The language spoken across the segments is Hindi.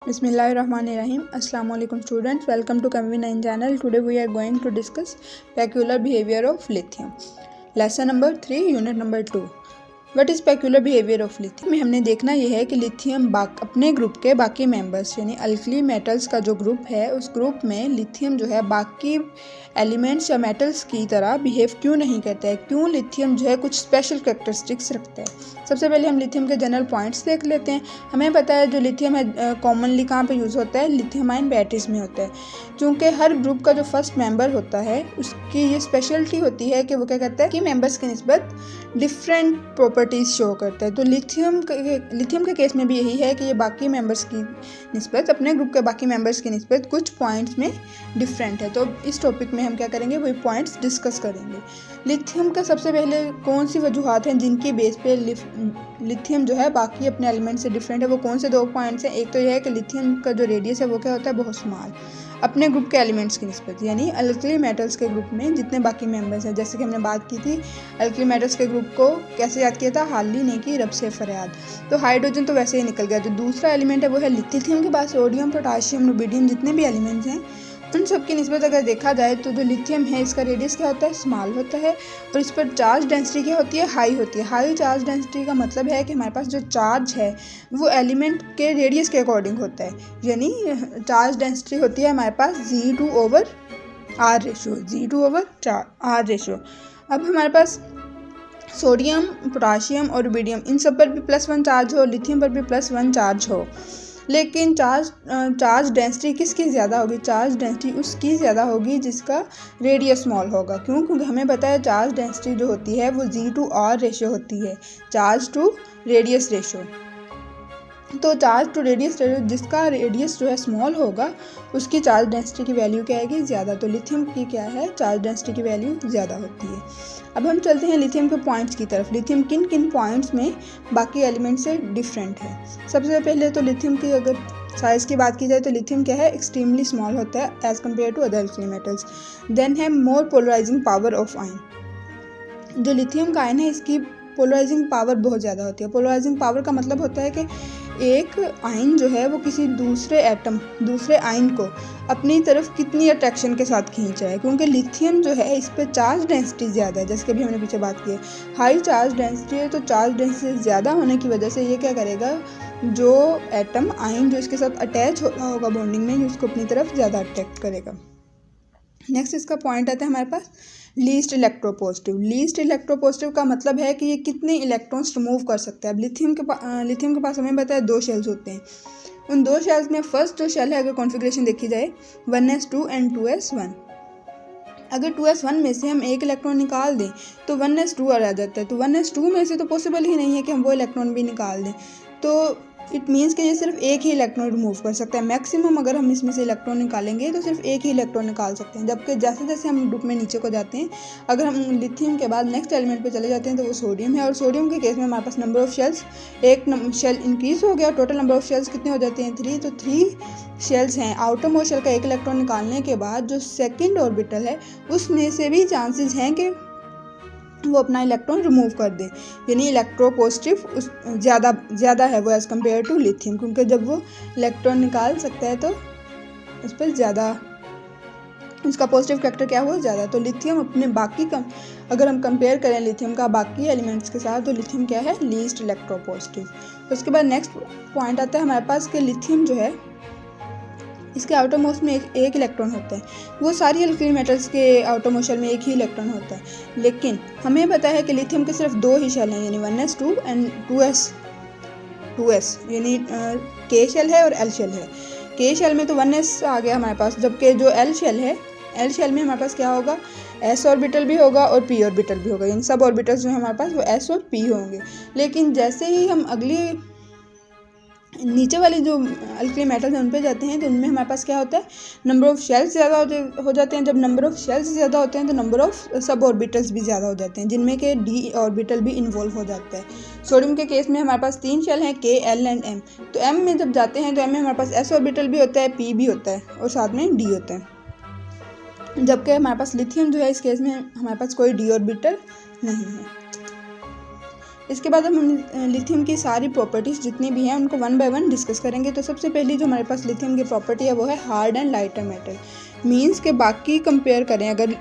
Bismillahirrahmanirrahim. Assalamu alaikum students. Welcome to Convene9 channel. Today we are going to discuss peculiar behavior of lithium. Lesson number 3, unit number 2. What is peculiar behavior of lithium? में हमने देखना यह है कि लिथियम अपने ग्रुप के बाकी मेंबर्स यानी अल्कली मेटल्स का जो ग्रुप है उस ग्रुप में लिथियम जो है बाकी एलिमेंट्स या मेटल्स की तरह बिहेव क्यों नहीं करता है, क्यों लिथियम जो है कुछ स्पेशल कैरेक्टरिस्टिक्स रखता है। सबसे पहले हम लिथियम के जनरल पॉइंट्स देख लेते हैं। हमें पता है जो लिथियम है कॉमनली कहाँ पे यूज़ होता है, लिथियम आयन बैटरीज में होता है। क्योंकि हर ग्रुप का जो फर्स्ट मेंबर होता है उसकी ये स्पेशलिटी होती है कि वो क्या करता है कि मेंबर्स की निस्बत डिफरेंट प्रॉपर्टीज़ शो करता है। तो लिथियम के केस में भी यही है कि ये बाकी मेंबर्स की निस्बत अपने ग्रुप के बाकी मेंबर्स की निस्बत कुछ पॉइंट्स में डिफरेंट है। तो इस टॉपिक में हम क्या करेंगे, वही पॉइंट्स डिस्कस करेंगे। लिथियम का सबसे पहले कौन सी वजूहात हैं जिनकी बेस पे लिथियम जो है बाकी अपने एलिमेंट से डिफरेंट है, वो कौन से दो पॉइंट्स हैं। एक तो यह है कि लिथियम का जो रेडियस है वो क्या होता है, बहुत स्मॉल अपने ग्रुप के एलिमेंट्स की निस्बत, यानी अल्कली मेटल्स के ग्रुप में जितने बाकी मेंबर्स हैं। जैसे कि हमने बात की थी अल्कली मेटल्स के ग्रुप को कैसे याद किया था, हाली ने की रब से फरियाद। तो हाइड्रोजन तो वैसे ही निकल गया। जो दूसरा एलिमेंट है वो है लिथियम के पास सोडियम, पोटाशियम, रुबिडियम जितने भी एलिमेंट्स हैं उन सब की निस्बत अगर देखा जाए तो जो लिथियम है इसका रेडियस क्या होता है, स्मॉल होता है। और इस पर चार्ज डेंसिटी क्या होती है, हाई होती है। हाई चार्ज डेंसिटी का मतलब है कि हमारे पास जो चार्ज है वो एलिमेंट के रेडियस के अकॉर्डिंग होता है, यानी चार्ज डेंसिटी होती है हमारे पास G2/R रेशो, G2/R रेशो। अब हमारे पास सोडियम, पोटाशियम और रुबिडियम इन सब पर भी +1 चार्ज हो, लिथियम पर भी +1 चार्ज हो, लेकिन चार्ज डेंसिटी किसकी ज़्यादा होगी, चार्ज डेंसिटी उसकी ज़्यादा होगी जिसका रेडियस स्मॉल होगा। क्यों? क्योंकि हमें पता है चार्ज डेंसिटी जो होती है वो G/R रेशो होती है, चार्ज टू रेडियस रेशो। तो चार्ज टू रेडियस रेशो जिसका रेडियस जो है स्मॉल होगा उसकी चार्ज डेंसिटी की वैल्यू क्या आएगी, ज़्यादा। तो लिथियम की क्या है, चार्ज डेंसिटी की वैल्यू ज़्यादा होती है। अब हम चलते हैं लिथियम के पॉइंट्स की तरफ। लिथियम किन किन पॉइंट्स में बाकी एलिमेंट से डिफरेंट है। सबसे पहले तो लिथियम की अगर साइज़ की बात की जाए तो लिथियम क्या है, एक्सट्रीमली स्मॉल होता है as compare to other alkali metals. Then है more polarising power of ion. जो लिथियम का आयन है इसकी पोलराइजिंग पावर बहुत ज़्यादा होती है। पोलराइजिंग पावर का मतलब होता है कि एक आयन जो है वो किसी दूसरे आयन को अपनी तरफ कितनी अट्रैक्शन के साथ खींचा है। क्योंकि लिथियम जो है इस पर चार्ज डेंसिटी ज़्यादा है, जैसे कि अभी हमने पीछे बात की है हाई चार्ज डेंसिटी है। तो चार्ज डेंसिटी ज़्यादा होने की वजह से ये क्या करेगा, जो एटम आयन जो इसके साथ अटैच हो रहा होगा बॉन्डिंग में, उसको अपनी तरफ ज़्यादा अट्रैक्ट करेगा। नेक्स्ट इसका पॉइंट आता है हमारे पास लीस्ट इलेक्ट्रोपॉजिटिव। लीस्ट इलेक्ट्रोपॉजिटिव का मतलब है कि ये कितने इलेक्ट्रॉन्स रिमूव कर सकता है। अब लिथियम के पास हमें पता है 2 शेल्स होते हैं। उन 2 शेल्स में फर्स्ट जो शेल है अगर कॉन्फ़िगरेशन देखी जाए 1s2 एंड 2s1, अगर 2s1 में से हम एक इलेक्ट्रॉन निकाल दें तो 1s2 आ जाता है। तो 1s2 में से तो पॉसिबल ही नहीं है कि हम वो इलेक्ट्रॉन भी निकाल दें। तो इट मीन्स कि ये सिर्फ एक ही इलेक्ट्रॉन रिमूव कर सकता है। मैक्सिमम अगर हम इसमें से इलेक्ट्रॉन निकालेंगे तो सिर्फ एक ही इलेक्ट्रॉन निकाल सकते हैं। जबकि जैसे जैसे हम ग्रुप में नीचे को जाते हैं, अगर हम लिथियम के बाद नेक्स्ट एलिमेंट पे चले जाते हैं तो वो सोडियम है। और सोडियम के केस में हमारे पास नंबर ऑफ शेल्स, एक शेल इंक्रीज हो गया, टोटल नंबर ऑफ शेल्स कितने हो जाते हैं, 3। तो 3 शेल्स हैं। आउटर मोस्ट शेल का एक इलेक्ट्रॉन निकालने के बाद जो सेकेंड ऑर्बिटल है उसमें से भी चांसेस हैं कि वो अपना इलेक्ट्रॉन रिमूव कर दे, यानी इलेक्ट्रोपॉजिटिव ज़्यादा है वो एज़ कम्पेयर टू लिथियम। क्योंकि जब वो इलेक्ट्रॉन निकाल सकता है तो उस पर ज़्यादा उसका पॉजिटिव फैक्टर क्या हुआ, ज़्यादा। तो लिथियम अपने बाकी अगर हम कंपेयर करें लिथियम का बाकी एलिमेंट्स के साथ तो लिथियम क्या है, लीस्ट इलेक्ट्रोपॉजिटिव। उसके बाद नेक्स्ट पॉइंट आता है हमारे पास कि लिथियम जो है इसके आउटर मोस्ट में एक इलेक्ट्रॉन होता है। वो सारी अल्कली मेटल्स के आउटर मोस्ट शेल में एक ही इलेक्ट्रॉन होता है, लेकिन हमें पता है कि लिथियम के सिर्फ 2 ही शेल हैं, यानी 1s2 एंड 2s, यानी K शेल है और L शेल है। K शेल में तो 1s आ गया हमारे पास, जबकि जो L शेल है, L शेल में हमारे पास क्या होगा, s ऑर्बिटल भी होगा और p ऑर्बिटल भी होगा। इन सब ऑर्बिटल्स जो है हमारे पास वो s और p होंगे। लेकिन जैसे ही हम अगली नीचे वाली जो अल्कली मेटल्स हैं उन पे जाते हैं तो उनमें हमारे पास क्या होता है, नंबर ऑफ शेल्स ज़्यादा हो जाते हैं। जब नंबर ऑफ शेल्स ज़्यादा होते हैं तो नंबर ऑफ सब ऑर्बिटल्स भी ज़्यादा हो जाते हैं, जिनमें के d ऑर्बिटल भी इन्वॉल्व हो जाता है। सोडियम के केस में हमारे पास 3 शेल हैं, K, L एंड M। तो M में जब जाते हैं तो M में हमारे पास s ऑर्बिटल भी होता है, p भी होता है और साथ में d होता है। जबकि हमारे पास लिथियम जो है इस केस में हमारे पास कोई d ऑर्बिटल नहीं है। इसके बाद हम लिथियम की सारी प्रॉपर्टीज़ जितनी भी हैं उनको वन बाय वन डिस्कस करेंगे। तो सबसे पहली जो हमारे पास लिथियम की प्रॉपर्टी है वो है hard and lighter metal. Means के बाकी कंपेयर करें, अगर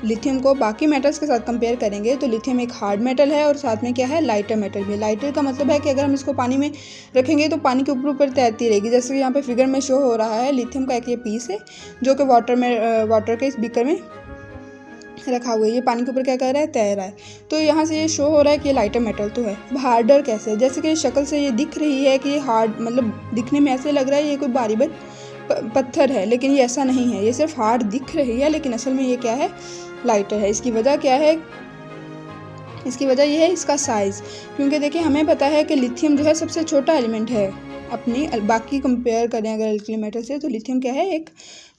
लिथियम को बाकी मेटल्स के साथ कंपेयर करेंगे तो लिथियम एक हार्ड मेटल है और साथ में क्या है, लाइटर मेटल भी। लाइटर का मतलब है कि अगर हम इसको पानी में रखेंगे तो पानी के ऊपर ऊपर तैरती रहेगी। जैसे कि यहाँ पे फिगर में शो हो रहा है, लिथियम का एक ये पीस है जो कि वाटर के इस बीकर में रखा हुआ है। ये पानी के ऊपर क्या कर रहा है, तैर रहा है। तो यहाँ से ये शो हो रहा है कि ये लाइटर मेटल तो है। अब हार्डर कैसे है, जैसे कि शक्ल से ये दिख रही है कि ये हार्ड, मतलब दिखने में ऐसे लग रहा है ये कोई भारी पत्थर है, लेकिन ये ऐसा नहीं है। ये सिर्फ हार्ड दिख रही है लेकिन असल में ये क्या है, लाइटर है। इसकी वजह क्या है, इसकी वजह यह है इसका साइज़। क्योंकि देखिए हमें पता है कि लिथियम जो है सबसे छोटा एलिमेंट है अपनी बाकी कंपेयर करें अगर अल्कली मेटल से, तो लिथियम क्या है, एक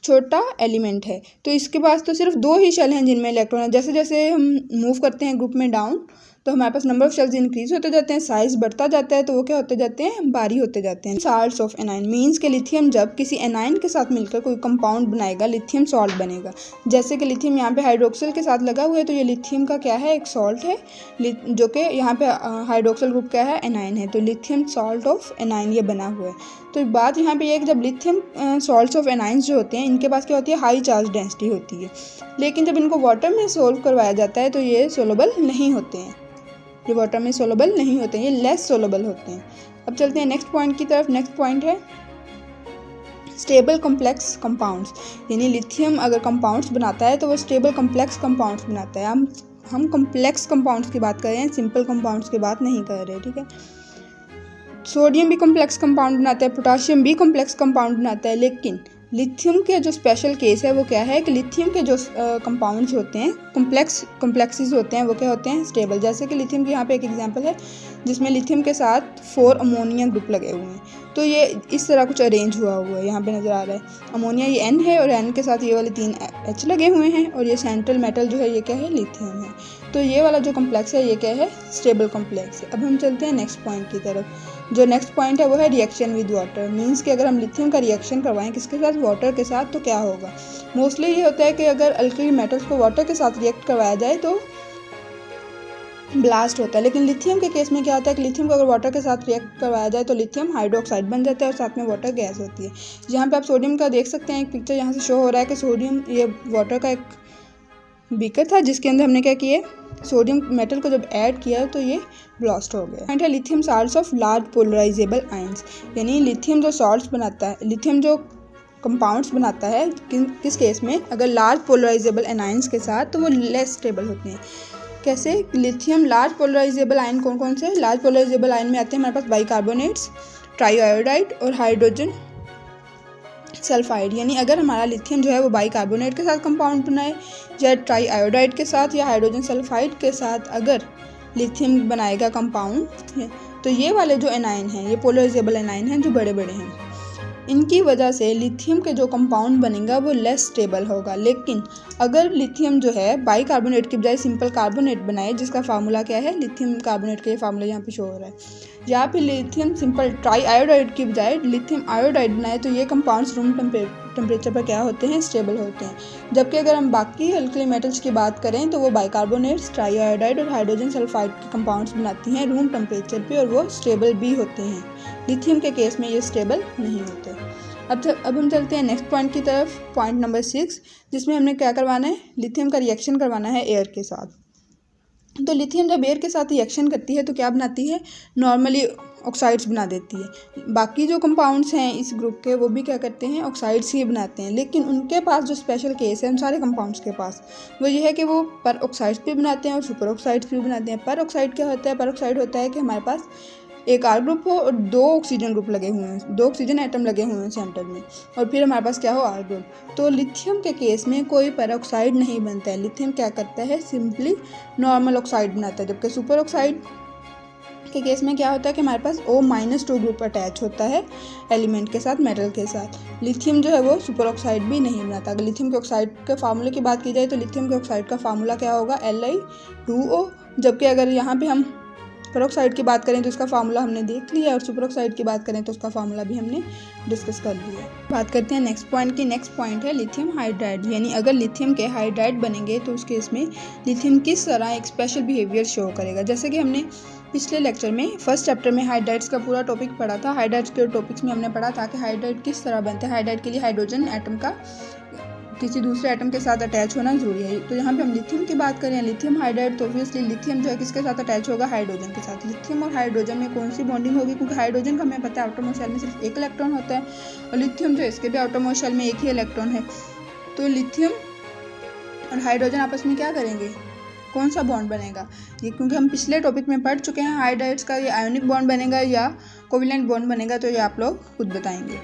छोटा एलिमेंट है। तो इसके पास तो सिर्फ 2 ही शेल हैं जिनमें इलेक्ट्रॉन है। जैसे जैसे हम मूव करते हैं ग्रुप में डाउन तो हमारे पास नंबर ऑफ शेल्स इंक्रीज होते जाते हैं, साइज बढ़ता जाता है, तो वो क्या होते जाते हैं, भारी होते जाते हैं। साल्ट्स ऑफ एनाइन मीन्स के लिथियम जब किसी एनाइन के साथ मिलकर कोई कंपाउंड बनाएगा लिथियम सॉल्ट बनेगा। जैसे कि लिथियम यहाँ पे हाइड्रोक्सिल के साथ लगा हुआ है तो ये लिथियम का क्या है, एक सॉल्ट है, जो कि यहाँ पे हाइड्रोक्सिल ग्रुप क्या है, एनाइन है। तो लिथियम सॉल्ट ऑफ एनाइन ये बना हुआ है। तो बात यहाँ पे ये कि जब लिथियम सॉल्ट्स ऑफ एनाइंस जो होते हैं इनके पास क्या होती है, हाई चार्ज डेंसिटी होती है, लेकिन जब इनको वाटर में सोल्व करवाया जाता है तो ये सोलेबल नहीं होते हैं, ये वाटर में सोलेबल नहीं होते हैं, ये लेस सोलेबल होते हैं। अब चलते हैं नेक्स्ट पॉइंट की तरफ। नेक्स्ट पॉइंट है स्टेबल कॉम्प्लेक्स कंपाउंड्स। यानी लिथियम अगर कंपाउंड्स बनाता है तो वो स्टेबल कॉम्प्लेक्स कंपाउंड्स बनाता है। हम कॉम्प्लेक्स कंपाउंड्स की बात कर रहे हैं, सिंपल कंपाउंड्स की बात नहीं कर रहे, ठीक है। सोडियम भी कॉम्प्लेक्स कंपाउंड बनाता है, पोटाशियम भी कॉम्प्लेक्स कंपाउंड बनाता है, लेकिन लिथियम के जो स्पेशल केस है वो क्या है कि लिथियम के जो कंपाउंड्स होते हैं, कॉम्प्लेक्सेस होते हैं, वो क्या होते हैं, स्टेबल। जैसे कि लिथियम की यहाँ पे एक एग्जांपल है जिसमें लिथियम के साथ 4 अमोनिया ग्रुप लगे हुए हैं। तो ये इस तरह कुछ अरेंज हुआ है, यहाँ पे नज़र आ रहा है। अमोनिया ये N है और N के साथ ये वाले 3 H लगे हुए हैं और ये सेंट्रल मेटल जो है ये क्या है, लिथियम है। तो ये वाला जो कॉम्प्लेक्स है ये क्या है, स्टेबल कॉम्प्लेक्स है। अब हम चलते हैं नेक्स्ट पॉइंट की तरफ। जो नेक्स्ट पॉइंट है वो है रिएक्शन विद वाटर। मीन्स कि अगर हम लिथियम का रिएक्शन करवाएं किसके साथ, वाटर के साथ, तो क्या होगा। मोस्टली ये होता है कि अगर अल्कली मेटल्स को वाटर के साथ रिएक्ट करवाया जाए तो ब्लास्ट होता है, लेकिन लिथियम के केस में क्या होता है कि लिथियम को अगर वाटर के साथ रिएक्ट करवाया जाए तो लिथियम हाइड्रोक्साइड बन जाता है और साथ में वाटर गैस होती है। यहाँ पे आप सोडियम का देख सकते हैं, एक पिक्चर यहाँ से शो हो रहा है कि सोडियम ये वाटर का एक बीकर था जिसके अंदर हमने क्या किया, सोडियम मेटल को जब ऐड किया तो ये ब्लास्ट हो गया। पॉइंट है lithium salts of large polarisable ions. यानी लिथियम जो सॉल्ट्स बनाता है, लिथियम जो कंपाउंड्स बनाता है किस केस में, अगर लार्ज पोलराइजेबल एनाइंस के साथ, तो वो लेस स्टेबल होते हैं। कैसे, लिथियम लार्ज पोलराइजेबल आयन कौन कौन से, लार्ज पोलराइजेबल आयन में आते हैं हमारे पास बाइकार्बोनेट्स, ट्राईआयोडाइड और हाइड्रोजन सल्फाइड। यानी अगर हमारा लिथियम जो है वो बाइकार्बोनेट के साथ कंपाउंड बनाए या ट्राईआयोडाइड के साथ या हाइड्रोजन सल्फाइड के साथ अगर लिथियम बनाएगा कंपाउंड, तो ये वाले जो एनाइन हैं, ये पोलराइजेबल एनाइन हैं जो बड़े बड़े हैं, इनकी वजह से लिथियम के जो कंपाउंड बनेगा वो लेस स्टेबल होगा। लेकिन अगर लिथियम जो है बाइकार्बोनेट की बजाय सिंपल कार्बोनेट बनाए, जिसका फार्मूला क्या है, लिथियम कार्बोनेट का ये फार्मूला यहाँ पे शो हो रहा है, या फिर लिथियम सिंपल ट्राईआयोडाइड की बजाय लिथियम आयोडाइड बनाए, तो ये कंपाउंड्स रूम टेम्परेचर पर क्या होते हैं, स्टेबल होते हैं। जबकि अगर हम बाकी अल्कली मेटल्स की बात करें तो वो बाइकार्बोनेट्स, ट्राईआयोडाइड और हाइड्रोजन सल्फाइड के कंपाउंड्स बनाती हैं रूम टेम्परेचर पे और वो स्टेबल भी होते हैं। लिथियम के केस में ये स्टेबल नहीं होते। अब हम चलते हैं नेक्स्ट पॉइंट की तरफ, पॉइंट नंबर 6, जिसमें हमने क्या करवाना है, लिथियम का रिएक्शन करवाना है एयर के साथ। तो लिथियम जब एयर के साथ रिएक्शन करती है तो क्या बनाती है, नॉर्मली ऑक्साइड्स बना देती है। बाकी जो कंपाउंड्स हैं इस ग्रुप के वो भी क्या करते हैं, ऑक्साइड्स ही बनाते हैं। लेकिन उनके पास जो स्पेशल केस है उन सारे कंपाउंड्स के पास, वो ये है कि वो पर ऑक्साइड्स भी बनाते हैं और सुपर ऑक्साइड्स भी बनाते हैं। पर ऑक्साइड क्या होता है, पर ऑक्साइड होता है कि हमारे पास एक R ग्रुप हो और 2 ऑक्सीजन ग्रुप लगे हुए हैं, 2 ऑक्सीजन एटम लगे हुए हैं सेंटर में, और फिर हमारे पास क्या हो, R ग्रुप। तो लिथियम के केस में कोई पेरोक्साइड नहीं बनता है। लिथियम क्या करता है, सिंपली नॉर्मल ऑक्साइड बनाता है। जबकि सुपर ऑक्साइड के केस में क्या होता है कि हमारे पास O-2 ग्रुप अटैच होता है एलिमेंट के साथ, मेटल के साथ। लिथियम जो है वो सुपर ऑक्साइड भी नहीं बनाता। अगर लिथियम के ऑक्साइड के फार्मूले की बात की जाए तो लिथियम के ऑक्साइड का फार्मूला क्या होगा, Li2O। जबकि अगर यहाँ पे हम पेरोक्साइड की बात करें तो उसका फार्मूला हमने देख लिया, और सुपर ऑक्साइड की बात करें तो उसका फार्मूला भी हमने डिस्कस कर लिया। बात करते हैं नेक्स्ट पॉइंट की। नेक्स्ट पॉइंट है लिथियम हाइड्राइड। यानी अगर लिथियम के हाइड्राइड बनेंगे तो उस केस में लिथियम किस तरह एक स्पेशल बिहेवियर शो करेगा। जैसे कि हमने पिछले लेक्चर में फर्स्ट चैप्टर में हाइड्राइड्स का पूरा टॉपिक पढ़ा था। हाइड्राइड्स के टॉपिक्स में हमने पढ़ा था कि हाइड्राइड किस तरह बनते हैं। हाइड्राइड के लिए हाइड्रोजन एटम का किसी दूसरे एटम के साथ अटैच होना जरूरी है। तो यहाँ पे हम लिथियम की बात करें, लिथियम हाइड्राइड, तो ऑब्वियसली लिथियम जो है किसके साथ अटैच होगा, हाइड्रोजन के साथ। लिथियम और हाइड्रोजन में कौन सी बॉन्डिंग होगी, क्योंकि हाइड्रोजन का हमें पता है आउटरमोस्ट शेल में सिर्फ एक इलेक्ट्रॉन होता है और लिथियम जो है इसके भी आउटरमोस्ट शेल में एक ही इलेक्ट्रॉन है। तो लिथियम और हाइड्रोजन आपस में क्या करेंगे, कौन सा बॉन्ड बनेगा ये, क्योंकि हम पिछले टॉपिक में पढ़ चुके हैं हाइड्राइड्स का ये आयोनिक बॉन्ड बनेगा या कोवेलेंट बॉन्ड बनेगा, तो ये आप लोग खुद बताएंगे।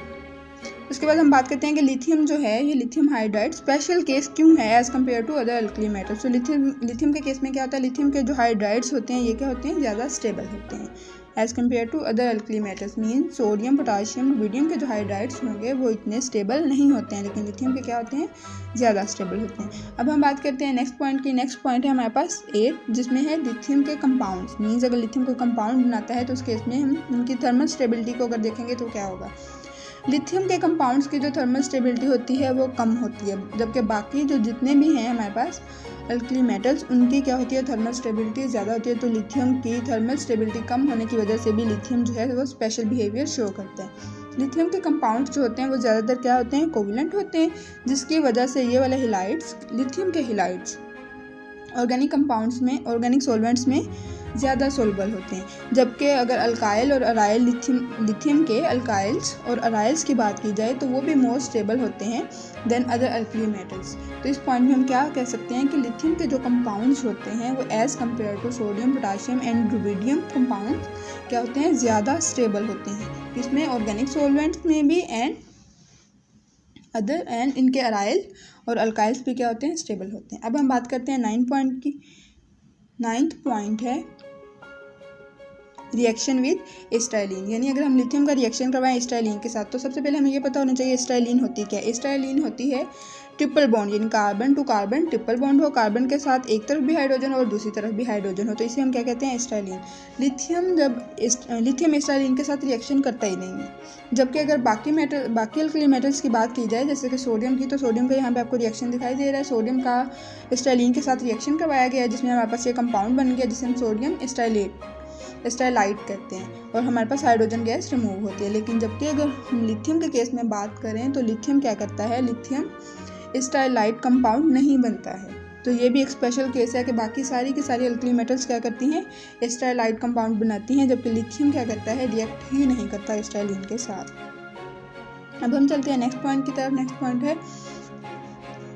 उसके बाद हम बात करते हैं कि लिथियम जो है, ये लिथियम हाइड्राइड स्पेशल केस क्यों है as compare to other alkali metals. तो लिथियम के केस में क्या होता है, लिथियम के जो हाइड्राइड्स होते हैं ये क्या होते हैं, ज़्यादा स्टेबल होते हैं as compare to other alkali metals. Mean sodium, potassium, rubidium के जो हाइड्राइड्स होंगे वो इतने स्टेबल नहीं होते हैं, लेकिन लिथियम के क्या होते हैं, ज़्यादा स्टेबल होते हैं। अब हम बात करते हैं नेक्स्ट पॉइंट की। नेक्स्ट पॉइंट है हमारे पास 8, जिसमें है लिथियम के कंपाउंड्स। मीन्स अगर लिथियम को कंपाउंड बनाता है तो उस केस में हम उनकी थर्मल स्टेबिलिटी को अगर देखेंगे तो क्या होगा, लिथियम के कंपाउंड्स की जो थर्मल स्टेबिलिटी होती है वो कम होती है, जबकि बाकी जो जितने भी हैं हमारे पास अल्कली मेटल्स उनकी क्या होती है, थर्मल स्टेबिलिटी ज़्यादा होती है। तो लिथियम की थर्मल स्टेबिलिटी कम होने की वजह से भी लिथियम जो है वो स्पेशल बिहेवियर शो करता है। लिथियम के कंपाउंड्स जो होते हैं वो ज़्यादातर क्या होते हैं, कोवेलेंट होते हैं, जिसकी वजह से ये वाले हिलाइड्स, लिथियम के हिलाइड्स ऑर्गेनिक कंपाउंड्स में, ऑर्गेनिक सॉल्वेंट्स में ज़्यादा सोलबल होते हैं। जबकि अगर अल्काइल और अराइल, लिथियम के अल्काइल्स और अराइल्स की बात की जाए तो वो भी मोर स्टेबल होते हैं देन अदर अल्कली मेटल्स। तो इस पॉइंट में हम क्या कह सकते हैं कि लिथियम के जो कंपाउंड्स होते हैं वो as compare to sodium, potassium and rubidium compounds क्या होते हैं, ज़्यादा स्टेबल होते हैं। इसमें ऑर्गेनिक सॉल्वेंट्स में भी एंड अदर एंड इनके अराइल और अल्काइल्स भी क्या होते हैं, स्टेबल होते हैं। अब हम बात करते हैं 9 पॉइंट की। 9th पॉइंट है रिएक्शन विद एस्टाइलिन। यानी अगर हम लिथियम का रिएक्शन करवाएं एस्टाइलिन के साथ तो सबसे पहले हमें ये पता होना चाहिए एस्टाइलिन होती क्या है। एस्टाइलिन होती है ट्रिपल बॉन्ड, यानी carbon to carbon triple bond हो, कार्बन के साथ एक तरफ भी हाइड्रोजन हो और दूसरी तरफ भी हाइड्रोजन हो, तो इसे हम क्या कहते हैं, एस्टाइलिन। लिथियम एस्टाइलिन के साथ रिएक्शन करता ही नहीं है। जबकि अगर बाकी अल्कली मेटल्स की बात की जाए, जैसे कि सोडियम की, तो सोडियम का यहाँ पे आपको रिएक्शन दिखाई दे रहा है। सोडियम का एस्टाइलिन के साथ रिएक्शन करवाया गया है, जिसमें हमारे पास ये कंपाउंड बन गया जिसे हम सोडियम एस्टाइलाइट कहते हैं और हमारे पास हाइड्रोजन गैस रिमूव होती है। लेकिन जबकि अगर हम लिथियम के केस में बात करें तो लिथियम क्या करता है, लिथियम एस्टाइलाइट कंपाउंड नहीं बनता है। तो ये भी एक स्पेशल केस है कि बाकी सारी की सारी अल्कली मेटल्स क्या करती हैं, एस्टाइलाइट कंपाउंड बनाती हैं, जबकि लिथियम क्या करता है, रिएक्ट ही नहीं करता एस्टाइलिन के साथ। अब हम चलते हैं नेक्स्ट पॉइंट की तरफ। नेक्स्ट पॉइंट है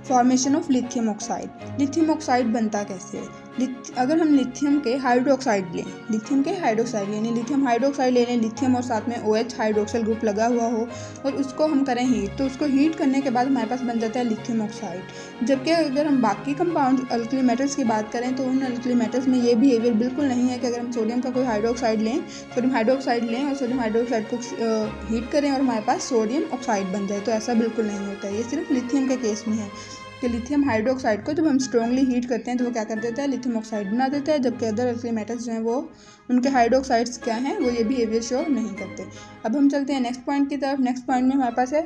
formation of lithium oxide. Lithium oxide बनता कैसे है। अगर हम लिथियम के हाइड्रोक्साइड लें, लिथियम के हाइड्रोक्साइड यानी लिथियम हाइड्रोक्साइड ले लें, लिथियम और साथ में OH हाइड्रोक्सिल ग्रुप लगा हुआ हो और उसको हम करें हीट, तो उसको हीट करने के बाद हमारे पास बन जाता है लिथियम ऑक्साइड। जबकि अगर हम बाकी कंपाउंड अल्कली मेटल्स की बात करें तो उन अल्कली मेटल्स में ये बिहेवियर बिल्कुल नहीं है कि अगर हम सोडियम का कोई हाइड्रोक्साइड लें, सोडियम हाइड्रोक्साइड लें और सोडियम हाइड्रोक्साइड को हीट करें और हमारे पास सोडियम ऑक्साइड बन जाए, तो ऐसा बिल्कुल नहीं होता है। ये सिर्फ लिथियम के केस में है कि लिथियम हाइड्रोक्साइड को जब हम स्ट्रॉन्गली हीट करते हैं तो वो क्या कर देता है, लिथियम ऑक्साइड बना देता है। जबकि अदर अल्कली मेटल्स जो हैं वो उनके हाइड्रोक्साइड्स क्या हैं, वो ये बिहेवियर शो नहीं करते। अब हम चलते हैं नेक्स्ट पॉइंट की तरफ। नेक्स्ट पॉइंट में हमारे पास है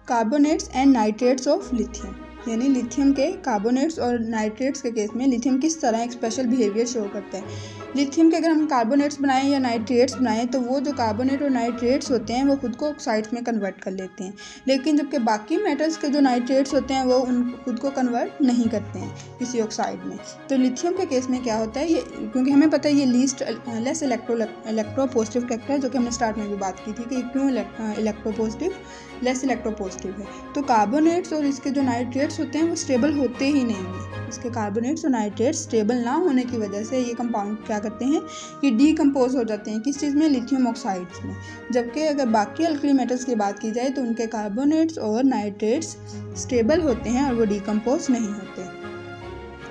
carbonates and nitrates of lithium. यानी लिथियम के कार्बोनेट्स और नाइट्रेट्स के केस में लिथियम किस तरह एक स्पेशल बिहेवियर शो करता है। लिथियम के अगर हम कार्बोनेट्स बनाएं या नाइट्रेट्स बनाएं तो वो जो कार्बोनेट और नाइट्रेट्स होते हैं वो खुद को ऑक्साइड्स में कन्वर्ट कर लेते हैं, लेकिन जबकि बाकी मेटल्स के जो नाइट्रेट्स होते हैं वो खुद को कन्वर्ट नहीं करते हैं किसी ऑक्साइड में। तो लिथियम के केस में क्या होता है, ये क्योंकि हमें पता है ये लेस इलेक्ट्रोपॉजिटिव कैरेक्टर है, जो कि हमने स्टार्ट में भी बात की थी कि क्यों इलेक्ट्रोपॉजिटिव, लेस इलेक्ट्रोपॉजिटिव है। तो कार्बोनेट्स और इसके जो नाइट्रेट्स होते हैं वो स्टेबल होते ही नहीं हैं। इसके कार्बोनेट्स और नाइट्रेट्स स्टेबल ना होने की वजह से ये कंपाउंड क्या करते हैं कि डीकम्पोज हो जाते हैं, किस चीज़ में, लिथियम ऑक्साइड्स में। जबकि अगर बाकी अल्कली मेटल्स की बात की जाए तो उनके कार्बोनेट्स और नाइट्रेट्स स्टेबल होते हैं और वो डीकम्पोज नहीं होते।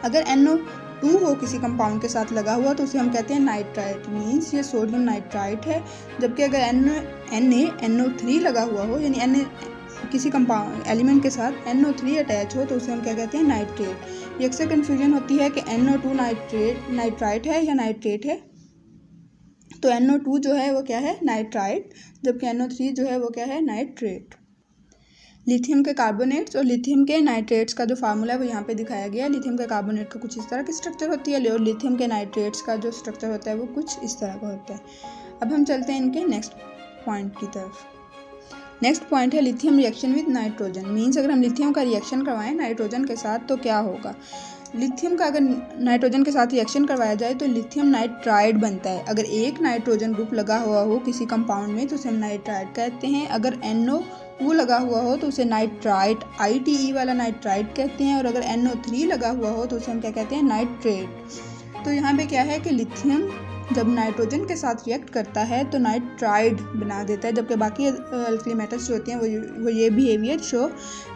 अगर NO2 हो किसी कंपाउंड के साथ लगा हुआ तो उसे हम कहते हैं नाइट्राइट, मीन्स ये सोडियम नाइट्राइट है। जबकि अगर NO3 लगा हुआ हो, यानी किसी कंपाउंड एलिमेंट के साथ NO3 अटैच हो तो उसे हम क्या कहते हैं, नाइट्रेट। ये अक्सर कन्फ्यूजन होती है कि NO2 नाइट्राइट है या नाइट्रेट है। तो NO2 जो है वो क्या है, नाइट्राइट, जबकि NO3 जो है वो क्या है, नाइट्रेट। लिथियम के कार्बोनेट्स और लिथियम के नाइट्रेट्स का जो फार्मूला है वो यहाँ पे दिखाया गया है। लिथियम के कार्बोनेट का कुछ इस तरह की स्ट्रक्चर होती है और लिथियम के नाइट्रेट्स का जो स्ट्रक्चर होता है वो कुछ इस तरह का होता है। अब हम चलते हैं इनके नेक्स्ट पॉइंट की तरफ। नेक्स्ट पॉइंट है lithium reaction with nitrogen. Means अगर हम लिथियम का रिएक्शन करवाएं नाइट्रोजन के साथ तो क्या होगा। लिथियम का अगर नाइट्रोजन के साथ रिएक्शन करवाया जाए तो लिथियम नाइट्राइड बनता है। अगर एक नाइट्रोजन ग्रुप लगा हुआ हो किसी कंपाउंड में तो उसे हम नाइट्राइड कहते हैं। अगर NO2 लगा हुआ हो तो उसे नाइट्राइट ITE वाला नाइट्राइड कहते हैं। और अगर NO3 लगा हुआ हो तो उसे हम क्या कहते हैं, नाइट्रेट। तो यहाँ पे क्या है कि लिथियम जब नाइट्रोजन के साथ रिएक्ट करता है तो नाइट्राइड बना देता है, जबकि बाकी अल्कली मेटल्स जो होती हैं वो ये बिहेवियर शो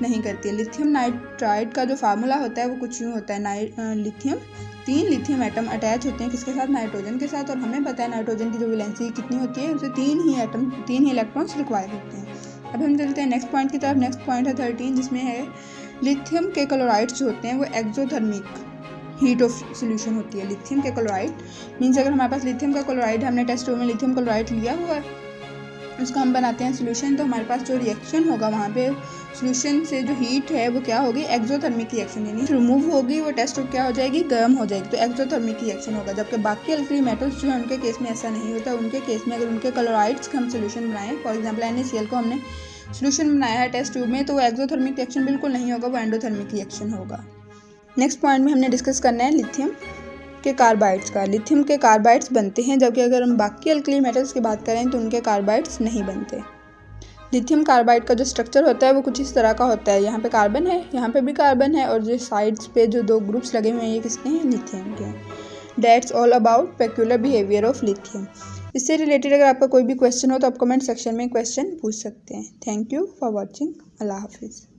नहीं करती है। लिथियम नाइट्राइड का जो फार्मूला होता है वो कुछ यूँ होता है। लिथियम 3 लिथियम एटम अटैच होते हैं किसके साथ, नाइट्रोजन के साथ। और हमें पता है नाइट्रोजन की जो वैलेंसी कितनी होती है, उसे 3 ही इलेक्ट्रॉन्स रिक्वायर होते हैं। अब हम चलते हैं नेक्स्ट पॉइंट की तरफ। नेक्स्ट पॉइंट है 13, जिसमें है लिथियम के क्लोराइड्स जो होते हैं वो एक्सोथर्मिक हीट ऑफ सोल्यूशन होती है। लिथियम के क्लोराइड मीन्स अगर हमारे पास लिथियम का क्लोराइड, हमने टेस्ट ट्यूब में लिथियम क्लोराइड लिया हुआ है, उसको हम बनाते हैं सोल्यूशन, तो हमारे पास जो रिएक्शन होगा वहाँ पे सोल्यूशन से जो हीट है वो क्या होगी, एक्सोथर्मिक रिएक्शन, यानी रिमूव होगी, वो टेस्ट ट्यूब क्या हो जाएगी, गर्म हो जाएगी, तो एक्सोथर्मिक रिएक्शन होगा। जबकि बाकी अल्कली मेटल्स जो है उनके केस में ऐसा नहीं होता। उनके केस में अगर उनके क्लोराइड्स का हम सोल्यूशन बनाएं, फॉर एग्जाम्पल NaCl को हमने सोल्यूशन बनाया है टेस्ट ट्यूब में, तो वो एक्सोथर्मिक रिएक्शन बिल्कुल नहीं होगा, वो एंडोथर्मिक रिएक्शन होगा। नेक्स्ट पॉइंट में हमने डिस्कस करना है लिथियम के कार्बाइड्स का। लिथियम के कार्बाइड्स बनते हैं, जबकि अगर हम बाकी अल्कली मेटल्स की बात करें तो उनके कार्बाइड्स नहीं बनते। लिथियम कार्बाइड का जो स्ट्रक्चर होता है वो कुछ इस तरह का होता है। यहाँ पे कार्बन है, यहाँ पे भी कार्बन है, और जो साइड्स पे जो 2 ग्रुप्स लगे हुए हैं ये किसके हैं, लिथियम के हैं। That's all about peculiar behaviour of lithium. इससे रिलेटेड अगर आपका कोई भी क्वेश्चन हो तो आप कमेंट सेक्शन में क्वेश्चन पूछ सकते हैं। Thank you for watching. अल्लाह हाफिज़।